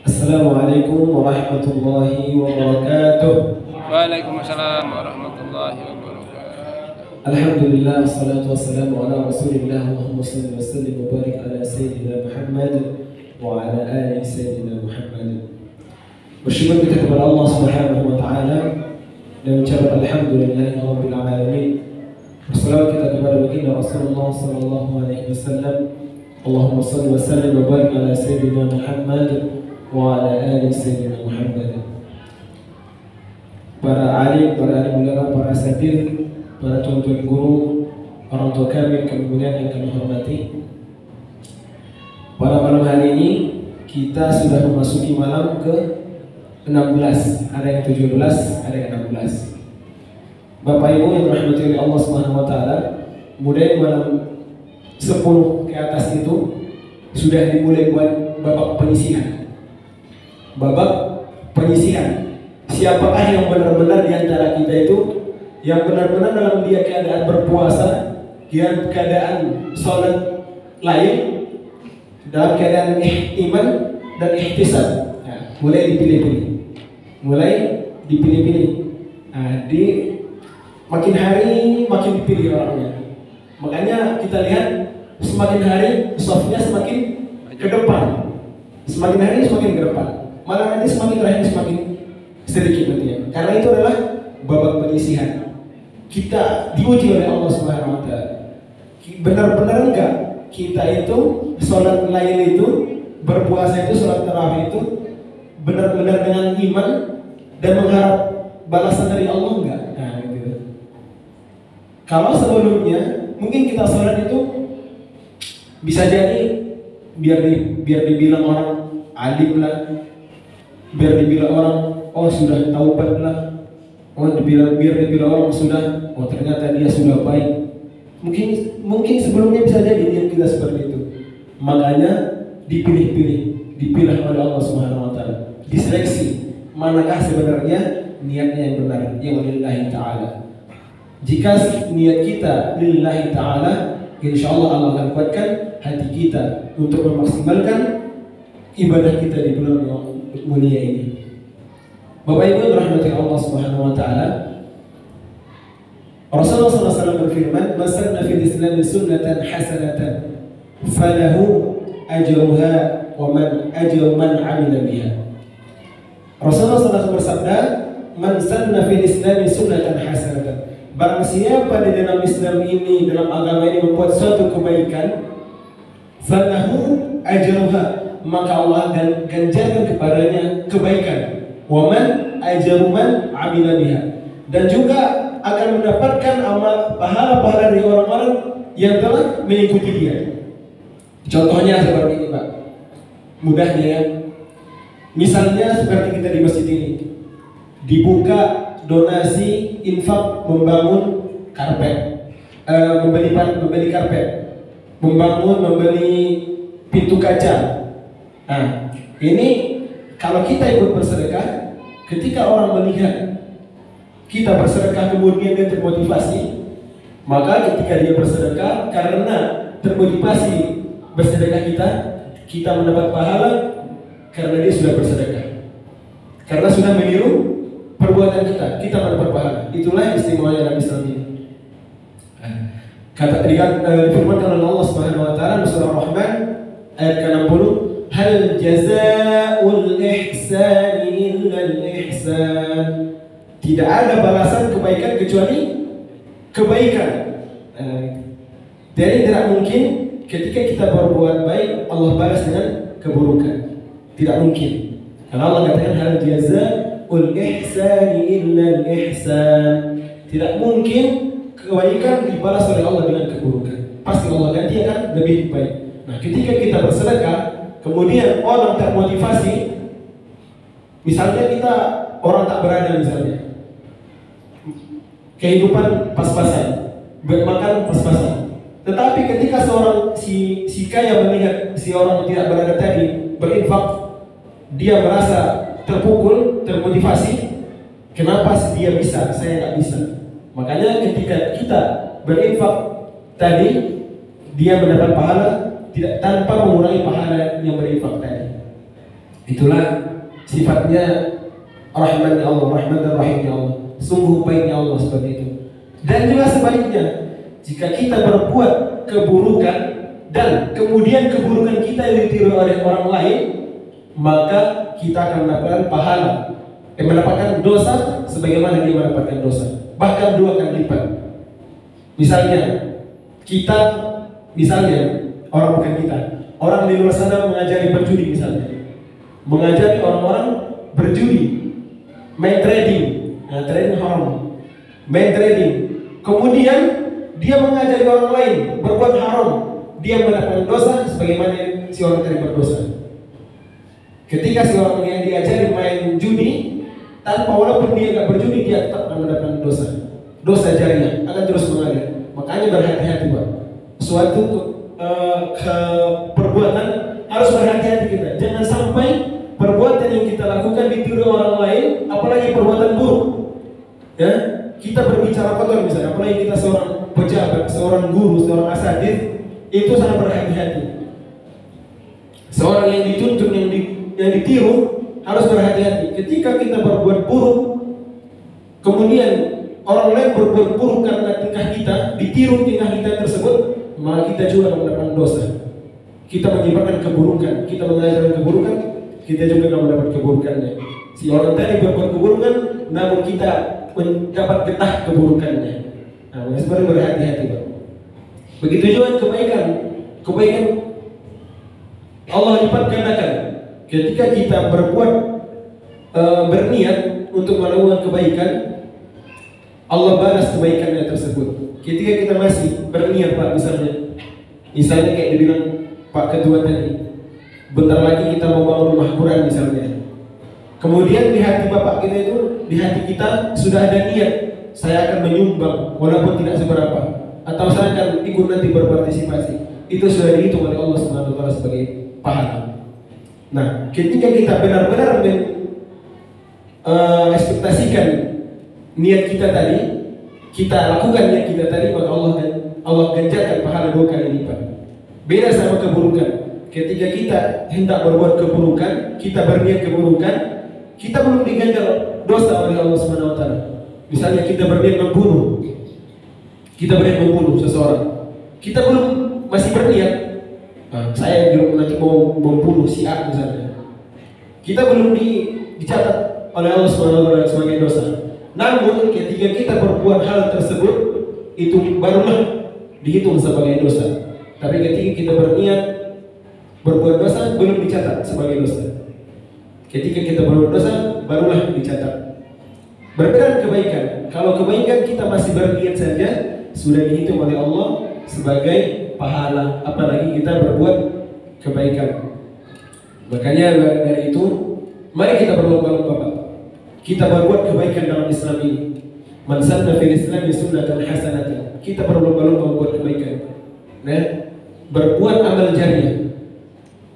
Assalamualaikum warahmatullahi wabarakatuh. Waalaikumsalam warahmatullahi wabarakatuh. Alhamdulillah, wassalatu wassalamu ala rasulillah. Allahumma salli wa sallim wa barik ala Sayyidina Muhammad wa ala ali Sayyidina Muhammad. Bersyukur kita kepada Allah Subhanahu wa taala dan ucapkan alhamdulillahi rabbil alamin. Wassalatu kita kepada baginda Rasulullah sallallahu alaihi wasallam. Allahumma salli wa sallim wa barik ala Sayyidina Muhammad wa ala ali Sayyidina Muhammad. Para alim ulama, para asatidz, para tuan-tuan guru, orang tua kami kemudian yang kami hormati. Pada malam hari ini kita sudah memasuki malam ke 16, ada yang 17, ada yang 16. Bapak Ibu yang dirahmati oleh Allah Subhanahu wa taala, mulai malam 10 ke atas itu sudah dimulai buat babak penyisihan. Babak penyisihan. Siapakah yang benar-benar di antara kita itu yang benar-benar dalam dia keadaan berpuasa, dia keadaan sholat lain, dalam keadaan iman dan ihtisab. Nah, mulai dipilih-pilih. Nah, di makin hari makin dipilih orangnya. Makanya kita lihat semakin hari softnya semakin ke depan, semakin hari semakin ke depan. Malah nanti semakin terakhir semakin sedikit nanti ya. Karena itu adalah babak penyisihan. Kita diuji oleh Allah Subhanahu wa taala. Benar-benar enggak kita itu sholat lain itu, berpuasa itu, sholat tarawih itu benar-benar dengan iman dan mengharap balasan dari Allah enggak? Nah, gitu. Kalau sebelumnya mungkin kita sholat itu bisa jadi biar dibilang orang alim lah, biar dibilang orang oh sudah taubat lah, biar dibilang orang sudah oh ternyata dia sudah baik. Mungkin sebelumnya bisa jadi niat kita seperti itu. Makanya dipilih oleh Allah Subhanahu wa taala. Diseleksi manakah sebenarnya niatnya yang benar, yang lillahi ta'ala. Jika niat kita lillahi ta'ala, insyaallah Allah akan kuatkan hati kita untuk memaksimalkan ibadah kita di bulan yang mulia ini. Bapak Ibu yang dirahmati Allah Subhanahu wa taala, Rasulullah SAW berfirman, "Man sanna fil Islam sunnatan hasanatan falahu ajruha wa man ajru man 'amila biha." Rasulullah SAW bersabda, "Man sanna fil Islam sunnatan hasanatan." Barang siapa di dalam Islam ini, dalam agama ini membuat suatu kebaikan, falahu ajruha, maka Allah akan ganjarkan kepadanya kebaikan. Wa man ajru man 'amila biha, dan juga akan mendapatkan amal pahala-pahala dari orang-orang yang telah mengikuti dia. Contohnya seperti ini, Pak. Mudahnya ya. Misalnya seperti kita di masjid ini. Dibuka donasi infak membangun karpet. Membeli karpet. Membeli pintu kaca. Nah, ini kalau kita ikut bersedekah, ketika orang melihat kita bersedekah kemudian dia termotivasi, maka ketika dia bersedekah karena termotivasi bersedekah kita mendapat pahala karena dia sudah bersedekah, karena sudah meniru perbuatan kita mendapat pahala. Itulah istimewanya Nabi SAW ini. Kata difirmankan oleh Allah Subhanahu wa taala di surah Rahman ayat ke-60, hal jazaa'ul ihsani illa al-ihsan. Tidak ada balasan kebaikan kecuali kebaikan. Jadi tidak mungkin ketika kita berbuat baik Allah balas dengan keburukan. Tidak mungkin. Karena Allah katakan hal jazaa'ul ihsani illa al-ihsan. Tidak mungkin kebaikan dibalas oleh Allah dengan keburukan. Pasti Allah ganti akan lebih baik. Nah, ketika kita bersedekah, kemudian orang termotivasi, misalnya kita orang tak berada misalnya, kehidupan pas-pasan, bermakan pas-pasan. Tetapi ketika seorang si kaya melihat si orang tidak berada tadi berinfak, dia merasa terpukul, termotivasi. Kenapa dia bisa, saya tidak bisa? Makanya ketika kita berinfak tadi, dia mendapat pahala tidak tanpa mengurangi pahala yang berinfak tadi. Itulah sifatnya Rahman Allah, Rahman dan Rahimnya Allah. Sungguh baiknya Allah seperti itu. Dan juga sebaliknya, jika kita berbuat keburukan dan kemudian keburukan kita ditiru oleh orang lain, maka kita akan mendapatkan pahala, mendapatkan dosa sebagaimana dia mendapatkan dosa, bahkan 2 kali lipat. Misalnya orang bukan kita, orang di luar sana mengajari berjudi misalnya, mengajari orang-orang berjudi, main trading, trading haram, main trading. Kemudian dia mengajari orang lain berbuat haram, dia mendapatkan dosa sebagaimana si orang tadi berdosa. Ketika si orang yang diajari main judi, tanpa walaupun dia nggak berjudi, dia tetap akan mendapatkan dosa jariah akan terus mengalir. Makanya berhati-hati Pak. Suatu perbuatan harus berhati-hati kita. Jangan sampai perbuatan yang kita lakukan ditiru orang lain, apalagi perbuatan buruk. Ya, kita berbicara kotor misalnya, apalagi kita seorang pejabat, seorang guru, seorang asatidz, itu sangat berhati-hati. Seorang yang dituntut, yang ditiru harus berhati-hati. Ketika kita berbuat buruk, kemudian orang lain berbuat buruk karena tingkah kita, ditiru tingkah kita tersebut, maka kita juga akan mendapatkan dosa. Kita menyebarkan keburukan, kita mengajarkan keburukan, kita juga akan mendapat keburukannya. Si orang tadi berbuat keburukan, namun kita mendapat getah keburukannya. Nah, sebenarnya berhati-hati Pak. Begitu juga kebaikan Allah lipat gandakan. Ketika kita berniat untuk melakukan kebaikan, Allah balas kebaikannya tersebut. Ketika kita masih berniat Pak, misalnya kayak dibilang Pak Ketua tadi, bentar lagi kita mau bangun rumah Quran misalnya. Kemudian di hati Bapak kita itu, di hati kita sudah ada niat, saya akan menyumbang walaupun tidak seberapa, atau saya akan ikut nanti berpartisipasi. Itu sudah dihitung oleh Allah SWT sebagai pahala. Nah, ketika kita benar-benar ekspektasikan niat kita tadi, kita lakukan niat kita tadi, maka Allah ganjarkan pahala 2 kali lipat. Beda sama keburukan. Ketika kita hendak berbuat keburukan, kita berniat keburukan, kita belum diganjar dosa oleh Allah SWT. Misalnya kita berniat membunuh, seseorang, kita belum masih berniat, saya nanti mau membunuh si A misalnya, kita belum dicatat oleh Allah SWT sebagai dosa. Namun ketika kita berbuat hal tersebut, itu barulah dihitung sebagai dosa. Tapi ketika kita berniat berbuat dosa, belum dicatat sebagai dosa. Ketika kita berbuat dosa, barulah dicatat. Berbeda kebaikan. Kalau kebaikan kita masih berniat saja, sudah dihitung oleh Allah sebagai pahala, apalagi kita berbuat kebaikan. Makanya dari itu, mari kita berlomba-lomba Pak. Kita berbuat kebaikan dalam Islam ini. Man sanna fil Islami sunnatan hasanatan. Kita berlomba-lomba membuat kebaikan. Nah, berbuat amal jariah.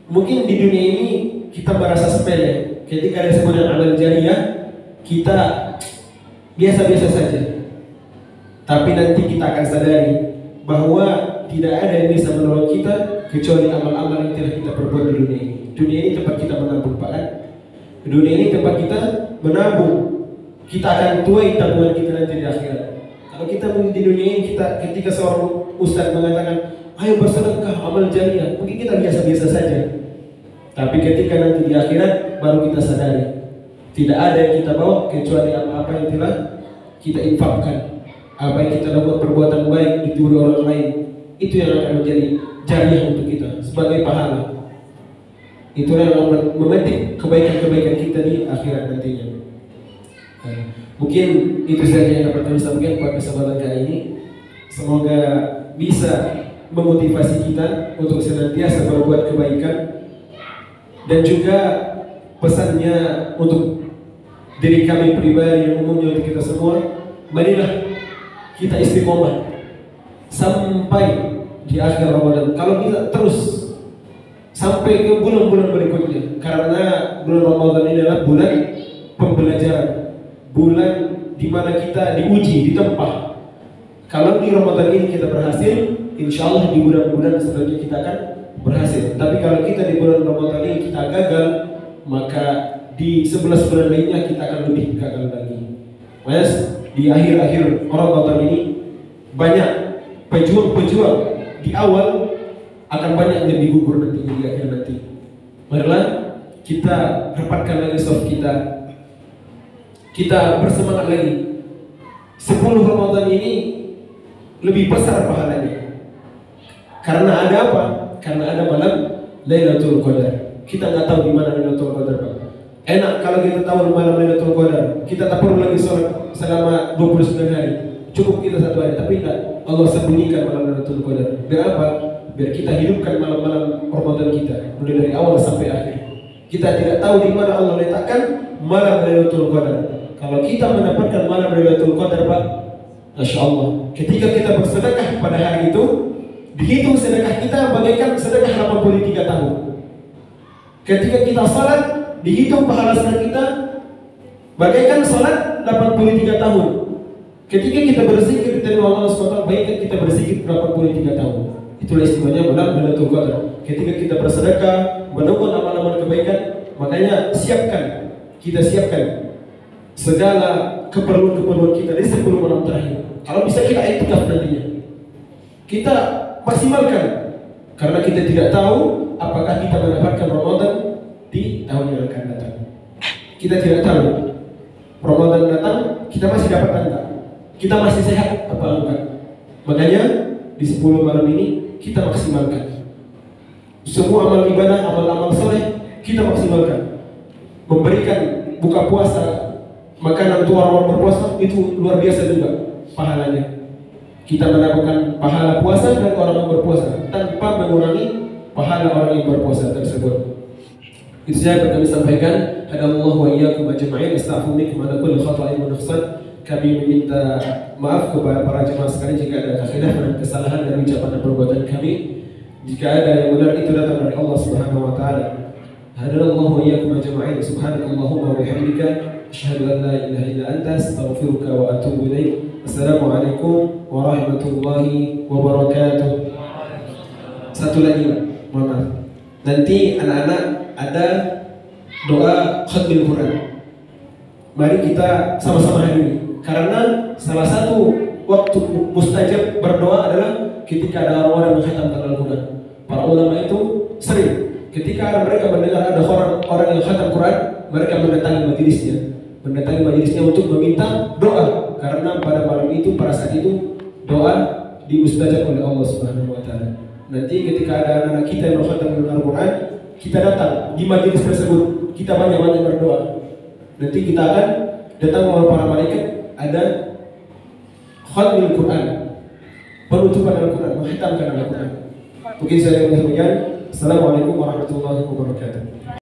Mungkin di dunia ini kita merasa sepele. Ketika ada sebutan amal jariah, kita biasa-biasa saja. Tapi nanti kita akan sadari bahwa tidak ada yang bisa menolong kita kecuali amal-amal yang telah kita perbuat di dunia ini. Dunia ini tempat kita menabung Pak. Dunia ini tempat kita menabung. Kita akan tuai tabungan kita nanti di akhirat. Kalau kita di dunia ini, ketika seorang ustaz mengatakan, ayo bersedekah amal jariah, mungkin kita biasa-biasa saja. Tapi ketika nanti di akhirat, baru kita sadari tidak ada yang kita bawa kecuali apa-apa yang telah kita infakkan, apa yang kita lakukan perbuatan baik ditiru orang lain. Itu yang akan menjadi jariah untuk kita sebagai pahala. Itulah yang memetik kebaikan-kebaikan kita di akhirat nantinya. Mungkin itu saja yang dapat kami sampaikan pada kesempatan kali ini. Semoga bisa memotivasi kita untuk senantiasa berbuat kebaikan, dan juga pesannya untuk diri kami pribadi yang umumnya untuk kita semua, marilah kita istiqomah sampai di akhir Ramadan. Kalau kita terus sampai ke bulan-bulan berikutnya, karena bulan Ramadan ini adalah bulan pembelajaran, bulan di mana kita diuji, ditempa. Kalau di Ramadan ini kita berhasil, insya Allah di bulan-bulan selanjutnya kita akan berhasil. Tapi kalau kita di bulan Ramadan ini kita gagal, maka di 11 bulan lainnya kita akan lebih gagal lagi. Mas, di akhir-akhir Ramadan ini banyak pejuang-pejuang di awal akan banyak yang digugur nanti di akhir nanti. Marilah kita rapatkan lagi soft kita. Kita bersemangat lagi. 10 Ramadan ini lebih besar pahalanya. Karena ada apa? Karena ada malam Lailatul Qadar. Kita nggak tahu di mana Lailatul Qadar, Pak. Enak kalau kita tahu di malam Lailatul Qadar. Kita tak perlu lagi sholat selama 29 hari. Cukup kita 1 hari. Tapi enggak, Allah sembunyikan malam Lailatul Qadar. Biar apa? Biar kita hidupkan malam-malam Ramadan kita mulai dari awal sampai akhir. Kita tidak tahu di mana Allah letakkan malam Lailatul Qadar. Kalau kita mendapatkan malam Lailatul Qadar, Pak, Masya Allah, ketika kita bersedekah pada hari itu, dihitung sedekah kita bagaikan sedekah 83 tahun. Ketika kita salat, dihitung pahala salat kita bagaikan salat 83 tahun. Ketika kita berzikir dari Allah SWT, bagaikan kita berzikir 83 tahun. Itulah istimewanya malam Lailatul Qadar. Ketika kita bersedekah, menunggu amal-amal kebaikan, makanya kita siapkan segala keperluan kita di 10 malam terakhir. Kalau bisa kita iktikaf nantinya, kita maksimalkan, karena kita tidak tahu apakah kita mendapatkan Ramadan di tahun yang akan datang. Kita tidak tahu Ramadan datang kita masih dapat enggak, kita masih sehat apa enggak. Makanya di 10 malam ini kita maksimalkan semua amal ibadah, amal-amal soleh kita maksimalkan. Memberikan buka puasa, makanan untuk orang-orang berpuasa itu luar biasa juga pahalanya. Kita mendapatkan pahala puasa dan orang yang berpuasa tanpa mengurangi pahala orang yang berpuasa tersebut. Itu saja yang kami sampaikan. Hadallahu wa iyyakum ajma'in. Astaghfirullahaladzim ala kulli khata'in wa nuqsan. Kami meminta maaf kepada para jemaah sekalian jika ada kekhilafan dan kesalahan dari ucapan dan perbuatan kami. Jika ada yang benar itu datang dari Allah Subhanahu wa taala. Hadallahu wa iyyakum ajma'in. Subhanakallahumma wa bihamdika asyhadu an la ilaha illa anta astaghfiruka wa atubu ilaik. Assalamualaikum warahmatullahi wabarakatuh. Satu lagi, Pak, mohon maaf. Nanti anak-anak ada doa khatmil Quran. Mari kita sama-sama hadiri. Karena salah satu waktu mustajab berdoa adalah ketika ada orang-orang yang menghatamkan Al-Quran. Para ulama itu sering ketika mereka mendengar ada orang yang khatam Quran, mereka mendatangi majelisnya untuk meminta doa. Karena pada malam itu, pada saat itu doa dimustajab oleh Allah Subhanahu wa taala. Nanti ketika ada anak-anak kita yang menghatam Al-Quran, kita datang di majelis tersebut, kita banyak-banyak berdoa. Nanti kita akan datang oleh para malaikat, ada khatmul Quran, penutupan Al-Quran, menghatamkan Al-Quran. Mungkin saya demikian. Assalamualaikum warahmatullahi wabarakatuh.